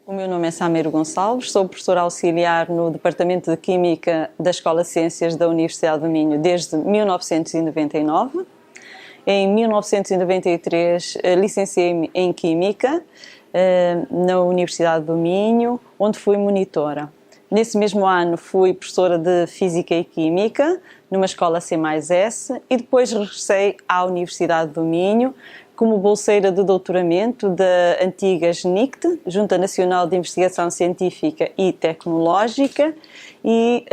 O meu nome é Sameiro Gonçalves, sou professora auxiliar no Departamento de Química da Escola de Ciências da Universidade do Minho desde 1999. Em 1993 licenciei-me em Química na Universidade do Minho, onde fui monitora. Nesse mesmo ano fui professora de Física e Química numa escola C+S e depois regressei à Universidade do Minho como bolseira de doutoramento da antiga GNICT, Junta Nacional de Investigação Científica e Tecnológica, e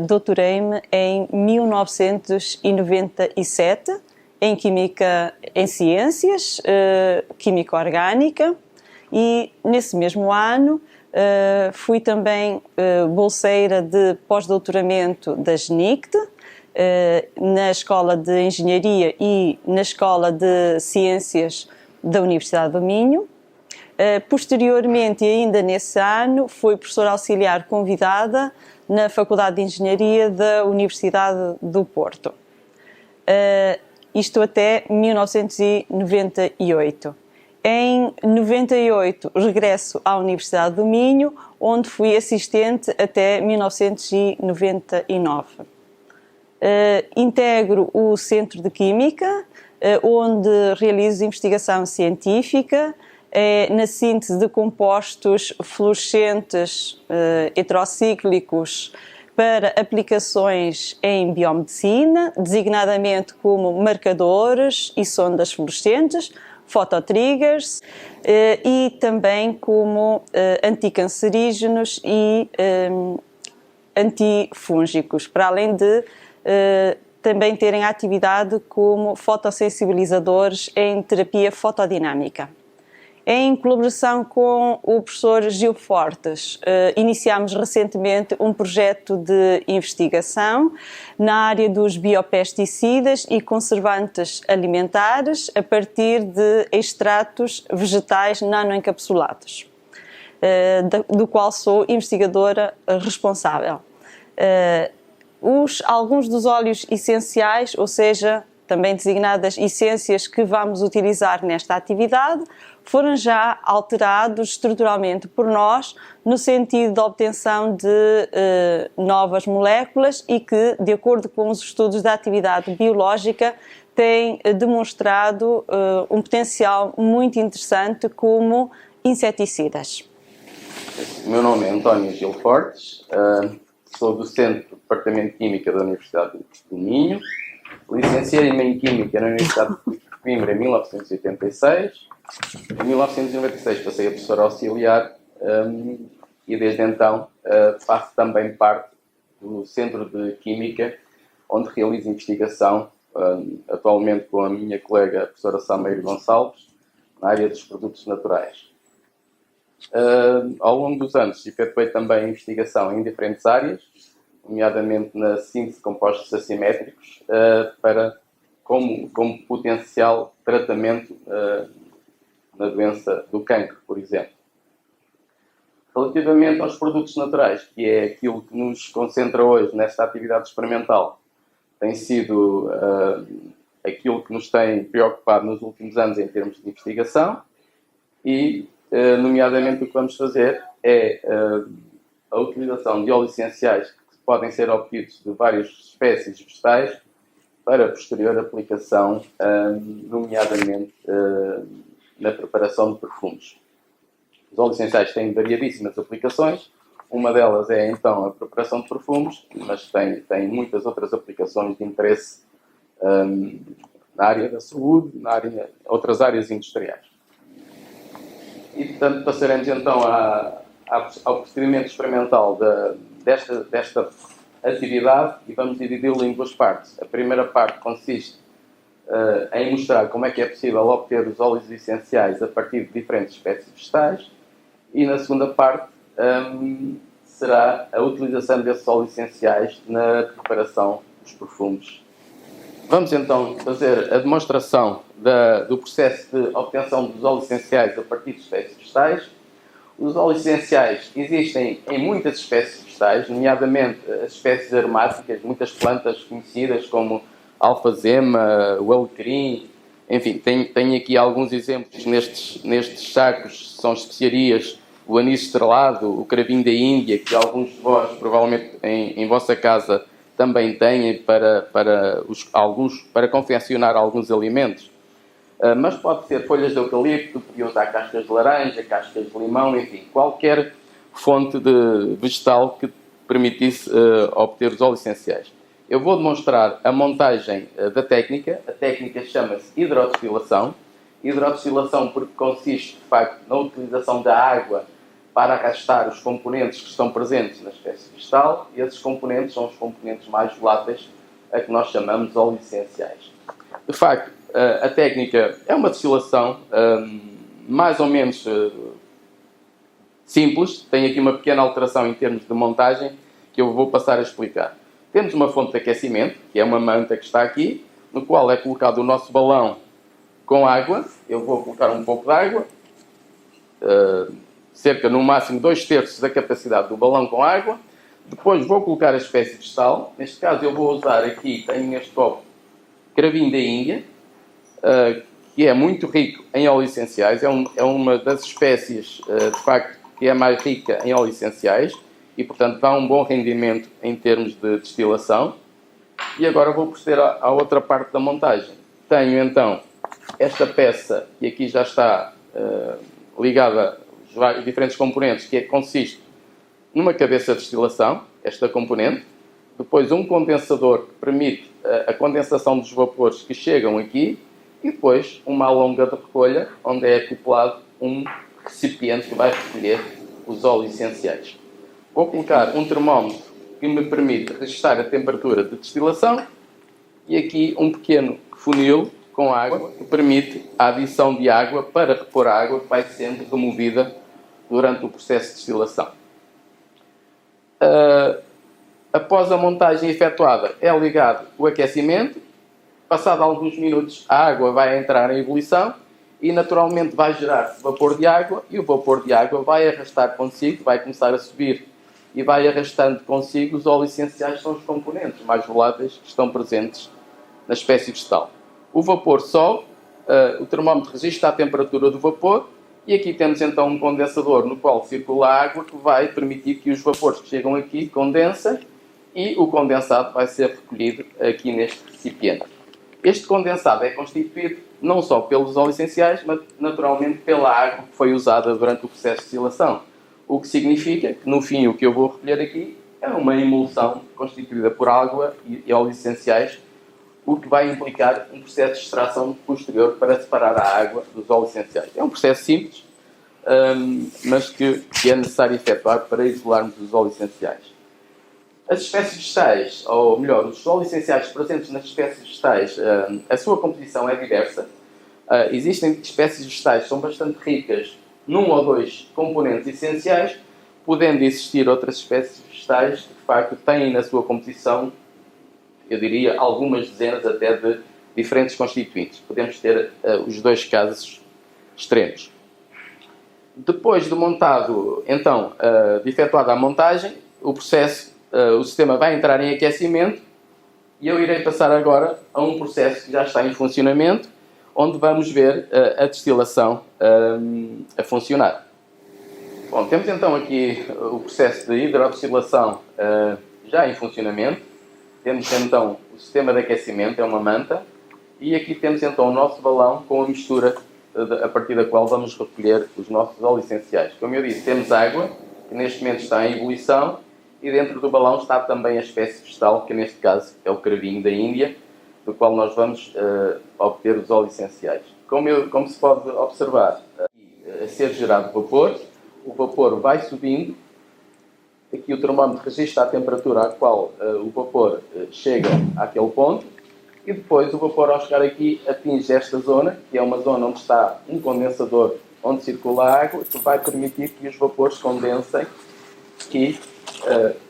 doutorei-me em 1997 em Química em Ciências, Química Orgânica, e nesse mesmo ano fui também bolseira de pós-doutoramento da GNICT, na Escola de Engenharia e na Escola de Ciências da Universidade do Minho. Posteriormente, e ainda nesse ano, fui professora auxiliar convidada na Faculdade de Engenharia da Universidade do Porto. Isto até 1998. Em 98 regresso à Universidade do Minho, onde fui assistente até 1999. Integro o Centro de Química, onde realizo investigação científica na síntese de compostos fluorescentes heterocíclicos para aplicações em biomedicina, designadamente como marcadores e sondas fluorescentes, fototriggers, e também como anticancerígenos e antifúngicos, para além de também terem atividade como fotossensibilizadores em terapia fotodinâmica. Em colaboração com o professor Gil Fortes, iniciámos recentemente um projeto de investigação na área dos biopesticidas e conservantes alimentares a partir de extratos vegetais nanoencapsulados, do qual sou investigadora responsável. Alguns dos óleos essenciais, ou seja, também designadas essências que vamos utilizar nesta atividade, foram já alterados estruturalmente por nós no sentido da obtenção de novas moléculas e que, de acordo com os estudos da atividade biológica, têm demonstrado um potencial muito interessante como inseticidas. O meu nome é António Gil Fortes, sou docente do Departamento de Química da Universidade do Minho, licenciei-me em Química na Universidade de Coimbra em 1986, em 1996 passei a professor auxiliar e desde então faço também parte do Centro de Química, onde realizo investigação, atualmente com a minha colega a professora Sameiro Gonçalves, na área dos produtos naturais. Ao longo dos anos efetuei também investigação em diferentes áreas, nomeadamente na síntese de compostos assimétricos, como potencial tratamento na doença do cancro, por exemplo. Relativamente aos produtos naturais, que é aquilo que nos concentra hoje nesta atividade experimental, tem sido aquilo que nos tem preocupado nos últimos anos em termos de investigação e, nomeadamente, o que vamos fazer é a utilização de óleos essenciais que podem ser obtidos de várias espécies vegetais para posterior aplicação, nomeadamente na preparação de perfumes. Os óleos essenciais têm variadíssimas aplicações, uma delas é então a preparação de perfumes, mas tem muitas outras aplicações de interesse na área da saúde, outras áreas industriais. E, portanto, passaremos então ao procedimento experimental desta atividade e vamos dividi-lo em duas partes. A primeira parte consiste em mostrar como é que é possível obter os óleos essenciais a partir de diferentes espécies vegetais e na segunda parte será a utilização desses óleos essenciais na preparação dos perfumes. Vamos então fazer a demonstração do processo de obtenção dos óleos essenciais a partir de espécies vegetais. Os óleos essenciais existem em muitas espécies vegetais, nomeadamente as espécies aromáticas, muitas plantas conhecidas como alfazema, o alecrim, enfim, tenho aqui alguns exemplos nestes sacos, são especiarias o anis estrelado, o cravinho da Índia, que alguns de vós, provavelmente em vossa casa, também têm para confeccionar alguns alimentos. Mas pode ser folhas de eucalipto, podia usar cascas de laranja, cascas de limão, enfim, qualquer fonte de vegetal que permitisse obter os óleos essenciais. Eu vou demonstrar a montagem da técnica. A técnica chama-se hidrodestilação. Hidrodestilação porque consiste, de facto, na utilização da água para arrastar os componentes que estão presentes na espécie vegetal, e esses componentes são os componentes mais voláteis, a que nós chamamos óleos essenciais. De facto, a técnica é uma destilação mais ou menos simples. Tem aqui uma pequena alteração em termos de montagem que eu vou passar a explicar. Temos uma fonte de aquecimento, que é uma manta que está aqui, no qual é colocado o nosso balão com água. Eu vou colocar um pouco de água, cerca no máximo 2/3 da capacidade do balão com água. Depois vou colocar a espécie vegetal. Neste caso eu vou usar aqui, tenho neste copo, cravinho da Índia, que é muito rico em óleos essenciais. É uma das espécies, de facto, que é mais rica em óleos essenciais e, portanto, dá um bom rendimento em termos de destilação. E agora vou proceder à outra parte da montagem. Tenho, então, esta peça, que aqui já está ligada aos diferentes componentes, que consiste numa cabeça de destilação, esta componente, depois um condensador que permite a condensação dos vapores que chegam aqui, e depois uma alonga de recolha, onde é acoplado um recipiente que vai recolher os óleos essenciais. Vou colocar um termómetro que me permite registrar a temperatura de destilação e aqui um pequeno funil com água que permite a adição de água para repor a água que vai sendo removida durante o processo de destilação. Após a montagem efetuada, é ligado o aquecimento. Passado alguns minutos, a água vai entrar em ebulição e, naturalmente, vai gerar vapor de água, e o vapor de água vai arrastar consigo, vai começar a subir e vai arrastando consigo os óleos essenciais, que são os componentes mais voláteis que estão presentes na espécie vegetal. O vapor sobe, o termómetro registra a temperatura do vapor, e aqui temos então um condensador no qual circula a água, que vai permitir que os vapores que chegam aqui condensem, e o condensado vai ser recolhido aqui neste recipiente. Este condensado é constituído não só pelos óleos essenciais, mas naturalmente pela água que foi usada durante o processo de destilação. O que significa que, no fim, o que eu vou recolher aqui é uma emulsão constituída por água e óleos essenciais, o que vai implicar um processo de extração posterior para separar a água dos óleos essenciais. É um processo simples, mas que é necessário efetuar para isolarmos os óleos essenciais. As espécies vegetais, ou melhor, os óleos essenciais presentes nas espécies vegetais, a sua composição é diversa. Existem espécies vegetais que são bastante ricas num ou dois componentes essenciais, podendo existir outras espécies vegetais que, de facto, têm na sua composição, eu diria, algumas dezenas até de diferentes constituintes. Podemos ter os dois casos extremos. Depois de montado, então, de efetuada a montagem, o sistema vai entrar em aquecimento e eu irei passar agora a um processo que já está em funcionamento, onde vamos ver a destilação a funcionar. Bom, temos então aqui o processo de hidrodestilação já em funcionamento. Temos então o sistema de aquecimento, é uma manta, e aqui temos então o nosso balão com a mistura a partir da qual vamos recolher os nossos óleos essenciais. Como eu disse, temos água, que neste momento está em ebulição, e dentro do balão está também a espécie vegetal, que neste caso é o cravinho da Índia, do qual nós vamos obter os óleos essenciais. Como se pode observar, a ser gerado vapor, o vapor vai subindo. Aqui o termómetro registra a temperatura a qual o vapor chega àquele ponto, e depois o vapor, ao chegar aqui, atinge esta zona, que é uma zona onde está um condensador onde circula a água, que vai permitir que os vapores condensem, que,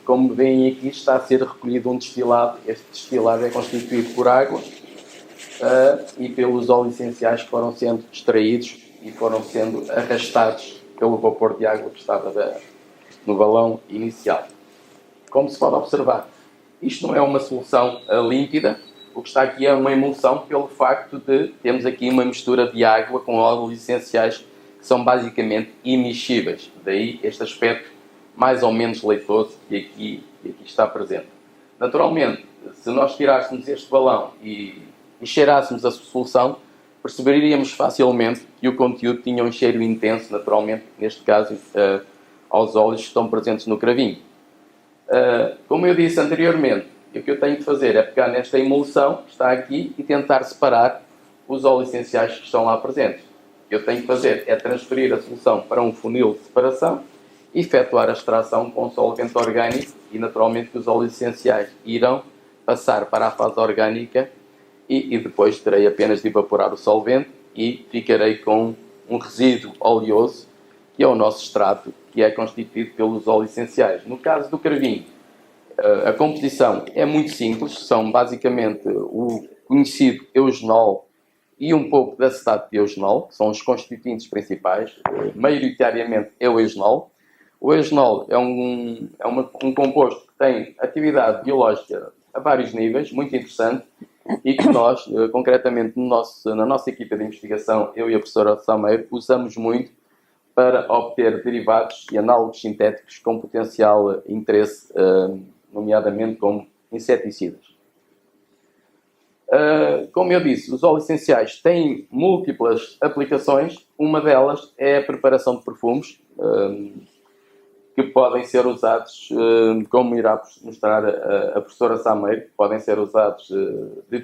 como veem aqui, está a ser recolhido um destilado. Este destilado é constituído por água e pelos óleos essenciais que foram sendo extraídos e foram sendo arrastados pelo vapor de água que estava no balão inicial. Como se pode observar, isto não é uma solução límpida. O que está aqui é uma emulsão pelo facto de termos aqui uma mistura de água com óleos essenciais que que são basicamente imexíveis. Daí este aspecto mais ou menos leitoso que aqui está presente. Naturalmente, se nós tirássemos este balão e cheirássemos a solução, perceberíamos facilmente que o conteúdo tinha um cheiro intenso, naturalmente, neste caso, aos óleos que estão presentes no cravinho. Como eu disse anteriormente, o que eu tenho de fazer é pegar nesta emulsão que está aqui e tentar separar os óleos essenciais que estão lá presentes. O que eu tenho de fazer é transferir a solução para um funil de separação, efetuar a extração com solvente orgânico e, naturalmente, os óleos essenciais irão passar para a fase orgânica e depois terei apenas de evaporar o solvente e ficarei com um resíduo oleoso, que é o nosso extrato, que é constituído pelos óleos essenciais. No caso do carvinho, a composição é muito simples, são basicamente o conhecido eugenol e um pouco de acetato de eugenol, que são os constituintes principais, maioritariamente é o eugenol. O eugenol é um composto que tem atividade biológica a vários níveis, muito interessante, e que nós, concretamente na nossa equipa de investigação, eu e a professora Sameiro, usamos muito para obter derivados e análogos sintéticos com potencial interesse, nomeadamente como inseticidas. Como eu disse, os óleos essenciais têm múltiplas aplicações. Uma delas é a preparação de perfumes, que podem ser usados, como irá mostrar a professora Sameiro, podem ser usados de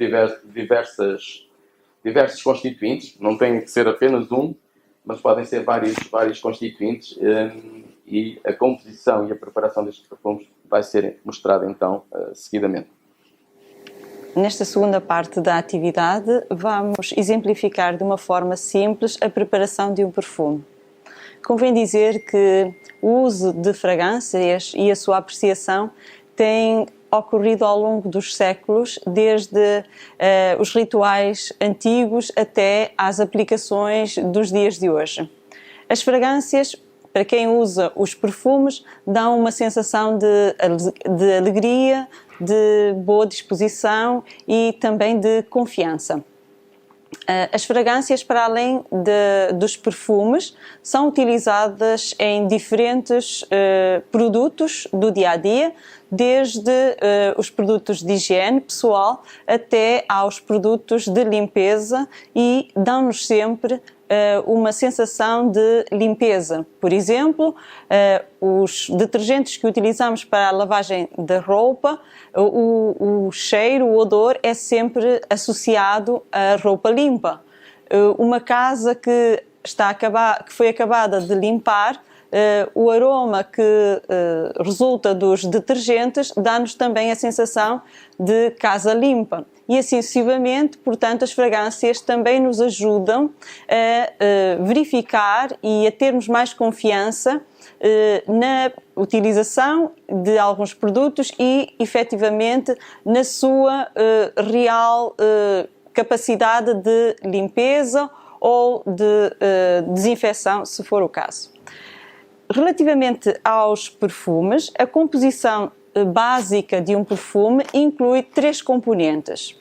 diversos constituintes, não tem que ser apenas um, mas podem ser vários constituintes, e a composição e a preparação destes perfumes vai ser mostrada então seguidamente. Nesta segunda parte da atividade, vamos exemplificar de uma forma simples a preparação de um perfume. Convém dizer que o uso de fragrâncias e a sua apreciação tem ocorrido ao longo dos séculos, desde os rituais antigos até às aplicações dos dias de hoje. As fragrâncias, para quem usa os perfumes, dão uma sensação de alegria, de boa disposição e também de confiança. As fragrâncias, para além dos perfumes, são utilizadas em diferentes produtos do dia-a-dia, desde os produtos de higiene pessoal até aos produtos de limpeza, e dão-nos sempre uma sensação de limpeza. Por exemplo, os detergentes que utilizamos para a lavagem da roupa, o cheiro, o odor é sempre associado à roupa limpa. Uma casa que foi acabada de limpar, o aroma que resulta dos detergentes dá-nos também a sensação de casa limpa. E assim sucessivamente, portanto, as fragrâncias também nos ajudam a verificar e a termos mais confiança na utilização de alguns produtos e, efetivamente, na sua real capacidade de limpeza ou de desinfecção, se for o caso. Relativamente aos perfumes, a composição básica de um perfume inclui 3 componentes.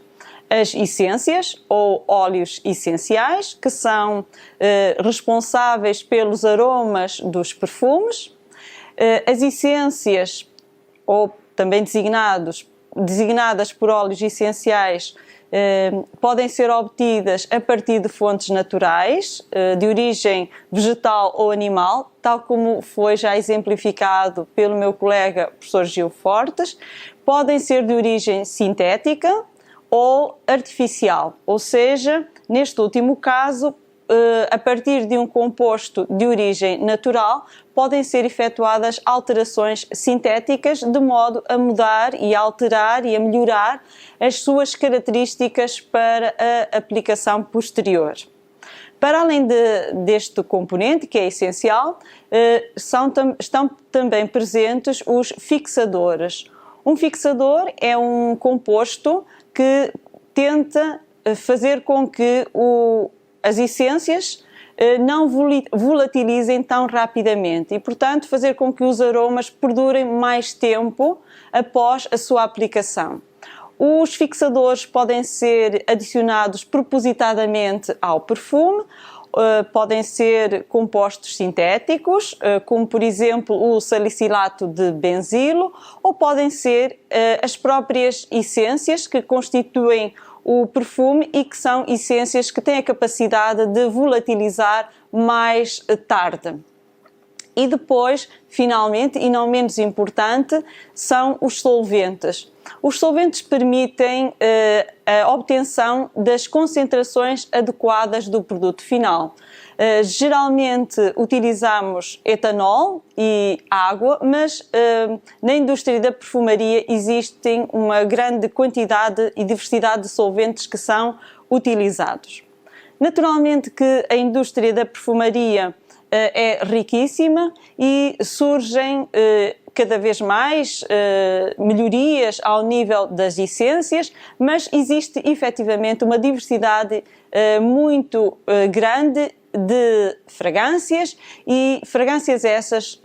As essências ou óleos essenciais, que são responsáveis pelos aromas dos perfumes. As essências, ou também designadas por óleos essenciais, podem ser obtidas a partir de fontes naturais, de origem vegetal ou animal, tal como foi já exemplificado pelo meu colega professor Gil Fortes. Podem ser de origem sintética ou artificial, ou seja, neste último caso, a partir de um composto de origem natural, podem ser efetuadas alterações sintéticas de modo a mudar e a alterar e a melhorar as suas características para a aplicação posterior. Para além deste componente, que é essencial, estão também presentes os fixadores. Um fixador é um composto que tenta fazer com que as essências não volatilizem tão rapidamente e, portanto, fazer com que os aromas perdurem mais tempo após a sua aplicação. Os fixadores podem ser adicionados propositadamente ao perfume podem ser compostos sintéticos, como por exemplo o salicilato de benzilo, ou podem ser as próprias essências que constituem o perfume e que são essências que têm a capacidade de volatilizar mais tarde. E depois, finalmente, e não menos importante, são os solventes. Os solventes permitem a obtenção das concentrações adequadas do produto final. Geralmente utilizamos etanol e água, mas na indústria da perfumaria existem uma grande quantidade e diversidade de solventes que são utilizados. Naturalmente que a indústria da perfumaria é riquíssima e surgem cada vez mais melhorias ao nível das essências, mas existe efetivamente uma diversidade muito grande de fragrâncias, e fragrâncias essas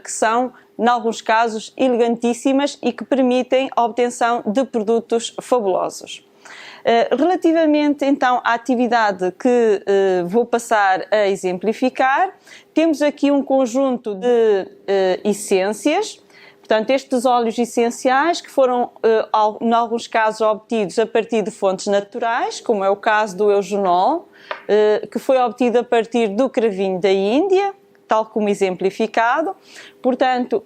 que são, em alguns casos, elegantíssimas e que permitem a obtenção de produtos fabulosos. Relativamente então à atividade que vou passar a exemplificar, temos aqui um conjunto de essências. Portanto, estes óleos essenciais que foram, em alguns casos, obtidos a partir de fontes naturais, como é o caso do eugenol, que foi obtido a partir do cravinho da Índia, tal como exemplificado. Portanto,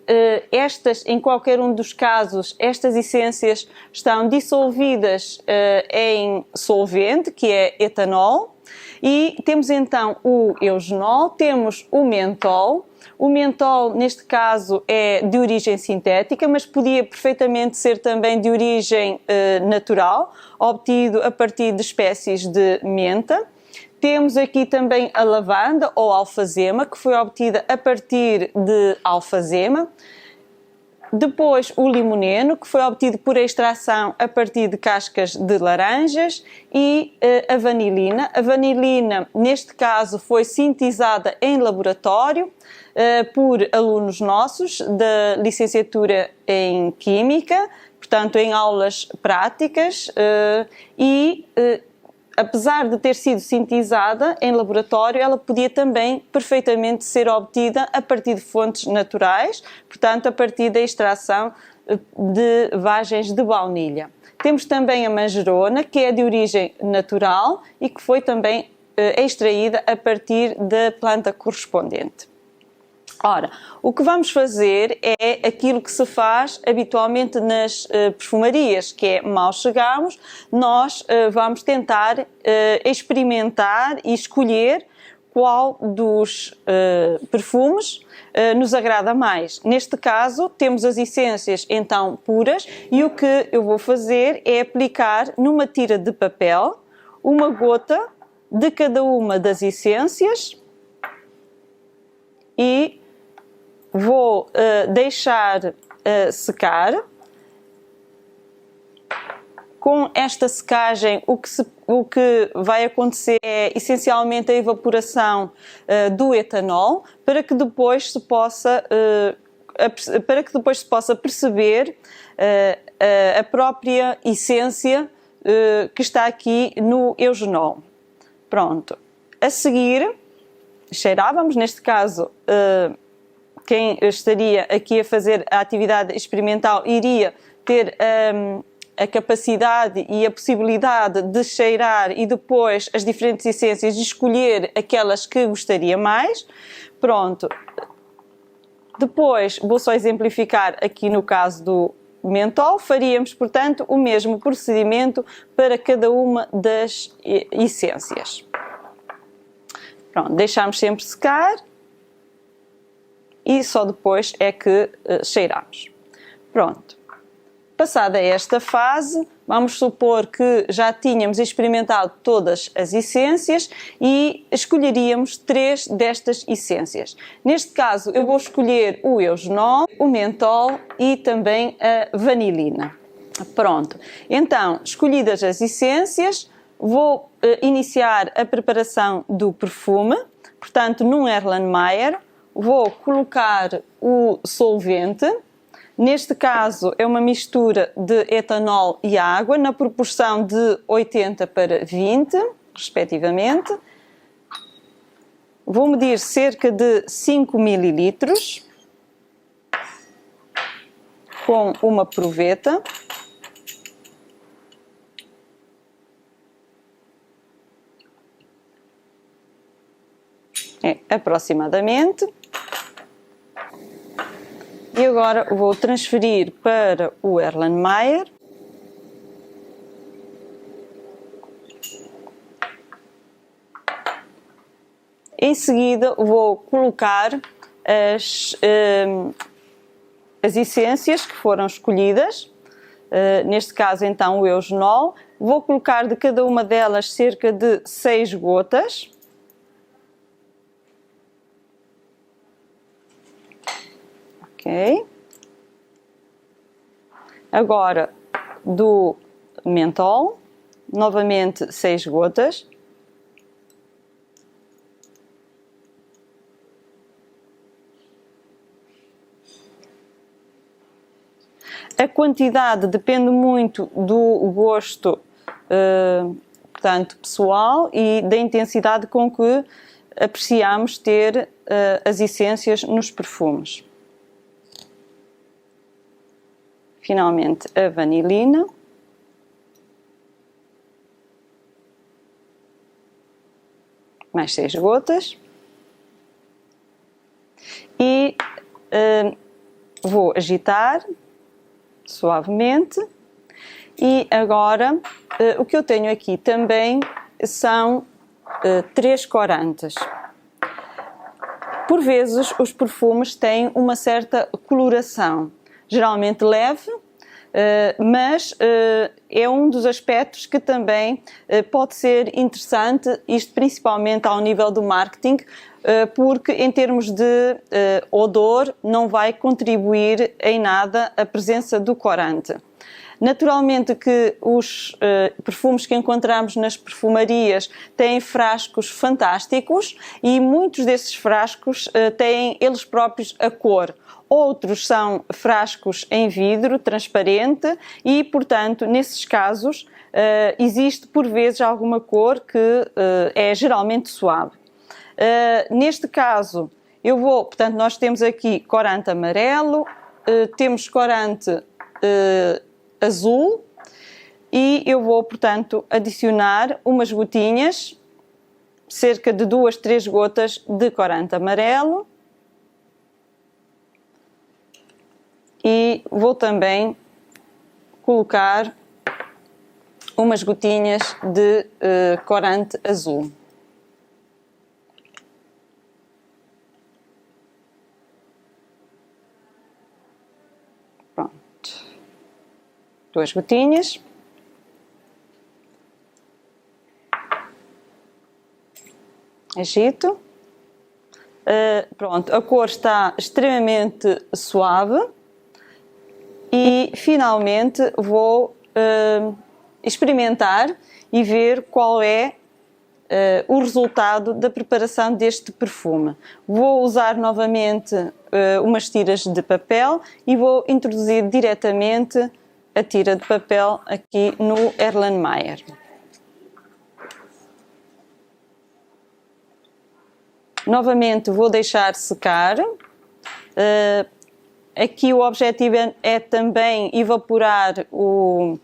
em qualquer um dos casos, estas essências estão dissolvidas em solvente, que é etanol, e temos então o eugenol, temos o mentol. O mentol, neste caso, é de origem sintética, mas podia perfeitamente ser também de origem natural, obtido a partir de espécies de menta. Temos aqui também a lavanda ou alfazema, que foi obtida a partir de alfazema. Depois o limoneno, que foi obtido por extração a partir de cascas de laranjas, e a vanilina. A vanilina, neste caso, foi sintetizada em laboratório por alunos nossos da licenciatura em Química, portanto em aulas práticas, apesar de ter sido sintetizada em laboratório, ela podia também perfeitamente ser obtida a partir de fontes naturais, portanto a partir da extração de vagens de baunilha. Temos também a manjerona, que é de origem natural e que foi também extraída a partir da planta correspondente. Ora, o que vamos fazer é aquilo que se faz habitualmente nas perfumarias, que é, mal chegamos, nós vamos tentar experimentar e escolher qual dos perfumes nos agrada mais. Neste caso, temos as essências então puras, e o que eu vou fazer é aplicar numa tira de papel uma gota de cada uma das essências e vou deixar secar. Com esta secagem, o que vai acontecer é essencialmente a evaporação do etanol, para que depois se possa perceber a própria essência que está aqui no eugenol. Pronto. A seguir, cheirávamos, neste caso, quem estaria aqui a fazer a atividade experimental iria ter a capacidade e a possibilidade de cheirar e depois as diferentes essências de escolher aquelas que gostaria mais. Pronto. Depois vou só exemplificar aqui no caso do mentol. Faríamos, portanto, o mesmo procedimento para cada uma das essências. Pronto, deixamos sempre secar. E só depois é que cheiramos. Pronto. Passada esta fase, vamos supor que já tínhamos experimentado todas as essências e escolheríamos 3 destas essências. Neste caso, eu vou escolher o eugenol, o mentol e também a vanilina. Pronto. Então, escolhidas as essências, vou iniciar a preparação do perfume. Portanto, num Erlenmeyer, vou colocar o solvente. Neste caso é uma mistura de etanol e água na proporção de 80 para 20, respectivamente. vou medir cerca de 5 mililitros com uma proveta. Aproximadamente. E agora vou transferir para o Erlenmeyer. Em seguida vou colocar as essências que foram escolhidas, neste caso então o eugenol. Vou colocar de cada uma delas cerca de 6 gotas. Ok. Agora do mentol, novamente 6 gotas. A quantidade depende muito do gosto, portanto, pessoal e da intensidade com que apreciamos ter as essências nos perfumes. Finalmente, a vanilina. Mais 6 gotas. E vou agitar suavemente. E agora, o que eu tenho aqui também são 3 corantes. Por vezes, os perfumes têm uma certa coloração, geralmente leve, mas é um dos aspectos que também pode ser interessante, isto principalmente ao nível do marketing, porque em termos de odor não vai contribuir em nada a presença do corante. Naturalmente que os perfumes que encontramos nas perfumarias têm frascos fantásticos e muitos desses frascos têm eles próprios a cor. Outros são frascos em vidro transparente e, portanto, nesses casos existe por vezes alguma cor que é geralmente suave. Neste caso, portanto, nós temos aqui corante amarelo, temos corante azul e eu vou, portanto, adicionar umas gotinhas, cerca de 2, 3 gotas de corante amarelo. E vou também colocar umas gotinhas de corante azul. Pronto. 2 gotinhas. Agito. Pronto, a cor está extremamente suave. E finalmente vou experimentar e ver qual é o resultado da preparação deste perfume. Vou usar novamente umas tiras de papel e vou introduzir diretamente a tira de papel aqui no Erlenmeyer. Novamente vou deixar secar. Aqui o objetivo é também evaporar o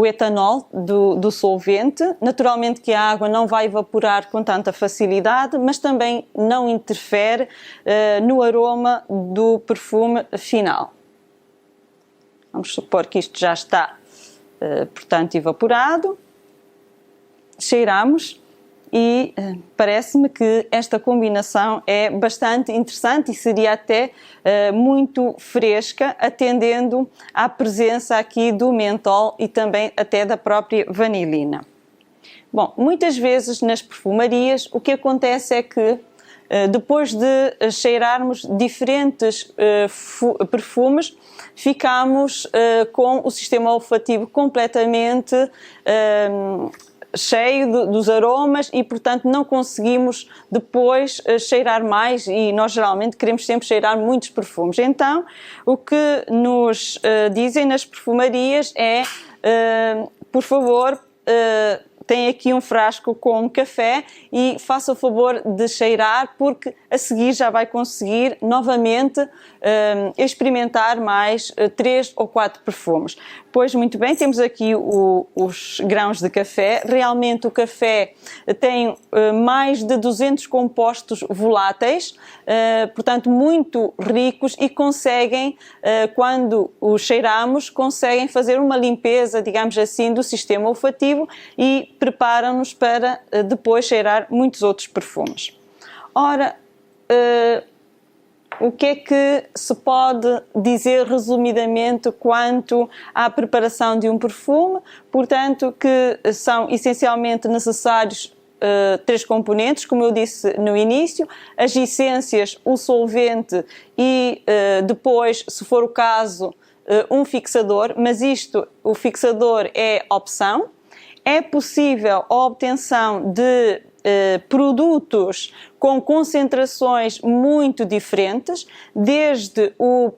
etanol do solvente. Naturalmente que a água não vai evaporar com tanta facilidade, mas também não interfere no aroma do perfume final. Vamos supor que isto já está, portanto, evaporado. Cheiramos. E parece-me que esta combinação é bastante interessante e seria até muito fresca, atendendo à presença aqui do mentol e também até da própria vanilina. Bom, muitas vezes nas perfumarias o que acontece é que depois de cheirarmos diferentes perfumes, ficamos com o sistema olfativo completamente cheio dos aromas e, portanto, não conseguimos depois cheirar mais e nós geralmente queremos sempre cheirar muitos perfumes. Então, o que nos dizem nas perfumarias é, por favor, tem aqui um frasco com café e faça o favor de cheirar, porque a seguir já vai conseguir novamente experimentar mais 3 ou 4 perfumes. Pois muito bem, temos aqui os grãos de café. Realmente o café tem mais de 200 compostos voláteis, portanto muito ricos, e conseguem, quando os cheiramos, conseguem fazer uma limpeza, digamos assim, do sistema olfativo e preparam-nos para depois cheirar muitos outros perfumes. Ora, o que é que se pode dizer resumidamente quanto à preparação de um perfume? Portanto, que são essencialmente necessários 3 componentes, como eu disse no início: as essências, o solvente e depois, se for o caso, um fixador, mas o fixador é opção. É possível a obtenção de produtos com concentrações muito diferentes, desde o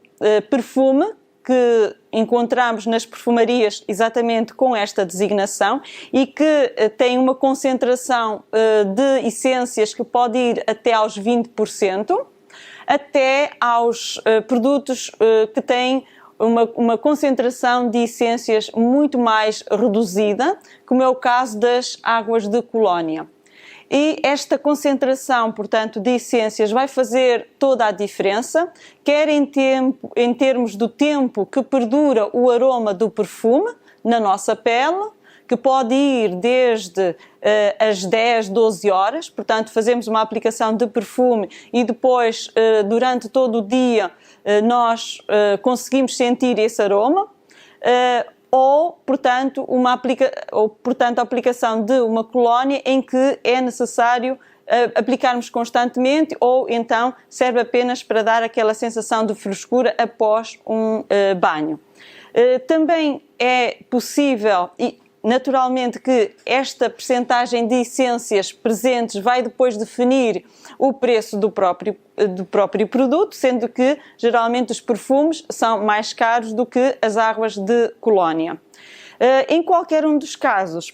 perfume, que encontramos nas perfumarias exatamente com esta designação e que tem uma concentração de essências que pode ir até aos 20%, até aos produtos que têm uma concentração de essências muito mais reduzida, como é o caso das águas de colónia. E esta concentração, portanto, de essências vai fazer toda a diferença, quer em termos do tempo que perdura o aroma do perfume na nossa pele, que pode ir desde as 10, 12 horas, portanto fazemos uma aplicação de perfume e depois, durante todo o dia, nós conseguimos sentir esse aroma, ou, portanto, a aplicação de uma colónia em que é necessário aplicarmos constantemente, ou então serve apenas para dar aquela sensação de frescura após um banho. Também é possível, e naturalmente que esta percentagem de essências presentes vai depois definir o preço do próprio produto, sendo que geralmente os perfumes são mais caros do que as águas de colónia. Em qualquer um dos casos,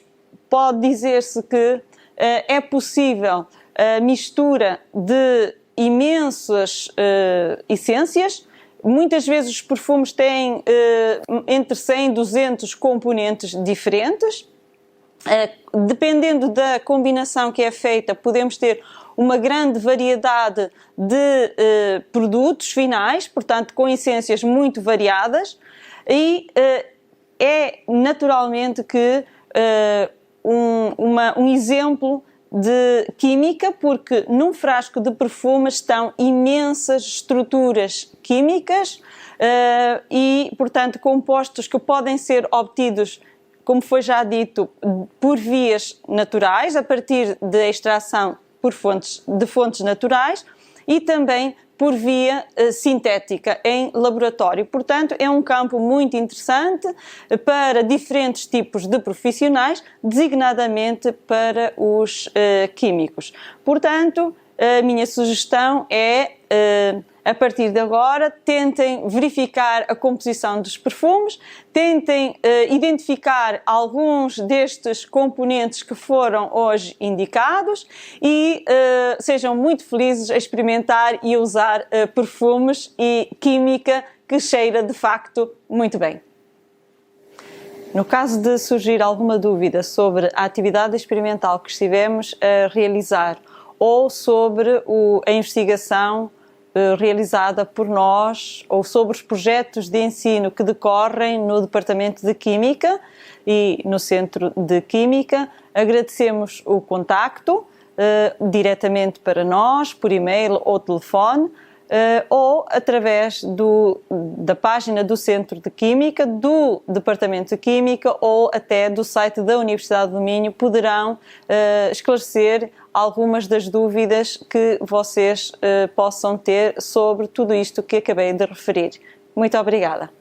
pode dizer-se que é possível a mistura de imensas essências. Muitas vezes os perfumes têm entre 100 e 200 componentes diferentes. Dependendo da combinação que é feita, podemos ter uma grande variedade de produtos finais, portanto com essências muito variadas, e é naturalmente que um exemplo de química, porque num frasco de perfume estão imensas estruturas químicas e, portanto, compostos que podem ser obtidos, como foi já dito, por vias naturais, a partir da extração de fontes naturais, e também por via sintética em laboratório. Portanto, é um campo muito interessante para diferentes tipos de profissionais, designadamente para os químicos. Portanto, a minha sugestão é, a partir de agora, tentem verificar a composição dos perfumes, tentem identificar alguns destes componentes que foram hoje indicados e sejam muito felizes a experimentar e usar perfumes e química que cheira de facto muito bem. No caso de surgir alguma dúvida sobre a atividade experimental que estivemos a realizar ou sobre a investigação realizada por nós, ou sobre os projetos de ensino que decorrem no Departamento de Química e no Centro de Química, agradecemos o contacto diretamente para nós, por e-mail ou telefone, ou através da página do Centro de Química, do Departamento de Química ou até do site da Universidade do Minho, poderão esclarecer algumas das dúvidas que vocês possam ter sobre tudo isto que acabei de referir. Muito obrigada.